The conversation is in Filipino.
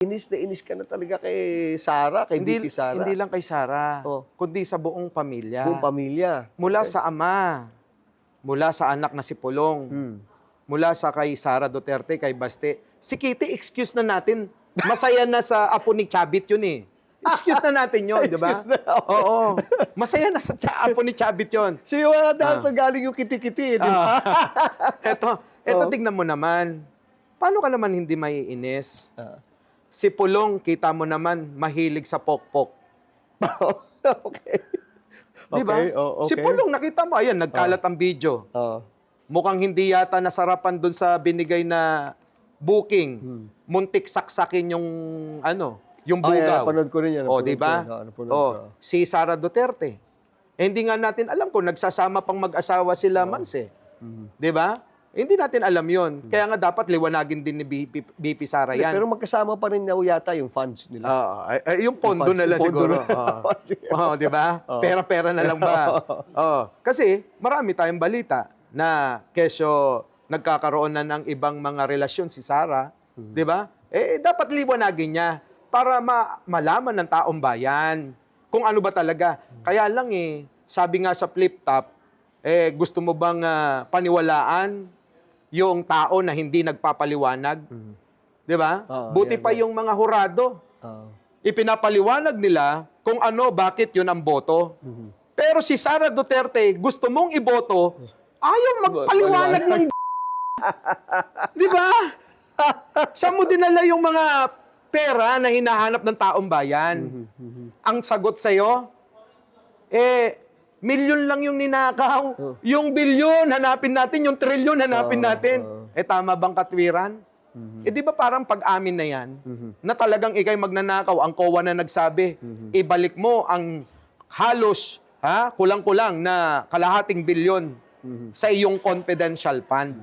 Inis na inis ka na talaga kay Sara, kay BP Sara. Hindi lang kay Sara, Oh. kundi sa buong pamilya. Buong pamilya. Mula sa ama, mula sa anak na si Pulong, mula sa kay Sara Duterte, kay Baste. Si Kitty, excuse na natin. Masaya na sa apo ni Chabit yun eh. Excuse na natin yun, di ba? Excuse na, okay. Oo. Masaya na sa apo ni Chabit yun. So yung mga dahil galing yung kiti-kiti, di ba? Eto tignan mo naman. Paano ka naman hindi maiinis? Ah. Si Pulong, kita mo naman, mahilig sa pokpok. Okay. Di ba? Okay, oh, Si okay. Pulong, nakita mo, ayan, nagkalat ang video. Oh. Mukhang hindi yata nasarapan dun sa binigay na booking. Muntik saksakin yung, yung Oh, yeah, bugaw. napanood ko rin yan. O, di ba? Napanood ko. Si Sara Duterte. Hindi nga natin alam kung nagsasama pang mag-asawa sila Mans eh. Di ba? Hindi natin alam yon. Kaya nga dapat liwanagin din ni BP Sara yan. Pero magkasama pa rin na yata yung fans nila. Yung pondo na lang Yung pondo siguro. na. Sige. Di ba? Pera-pera na lang ba? Kasi marami tayong balita na kesyo nagkakaroon na ng ibang mga relasyon si Sara, di ba? Dapat liwanagin niya para malaman ng taong bayan kung ano ba talaga. Kaya lang sabi nga sa flip top, gusto mo bang paniwalaan yung tao na hindi nagpapaliwanag? Di ba? Buti pa yung mga hurado. Ipinapaliwanag nila kung bakit yun ang boto. Pero si Sara Duterte, gusto mong iboto, ayaw magpaliwanag ng di ba? Saan mo dinala yung mga pera na hinahanap ng taong bayan? Ang sagot sa'yo, milyon lang yung ninakaw. Yung bilyon, hanapin natin. Yung trilyon, hanapin natin. Tama bang katwiran? Di ba parang pag-amin na yan, na talagang ikay magnanakaw, ang COA na nagsabi, ibalik mo ang halos, kulang-kulang na kalahating bilyon sa iyong confidential fund.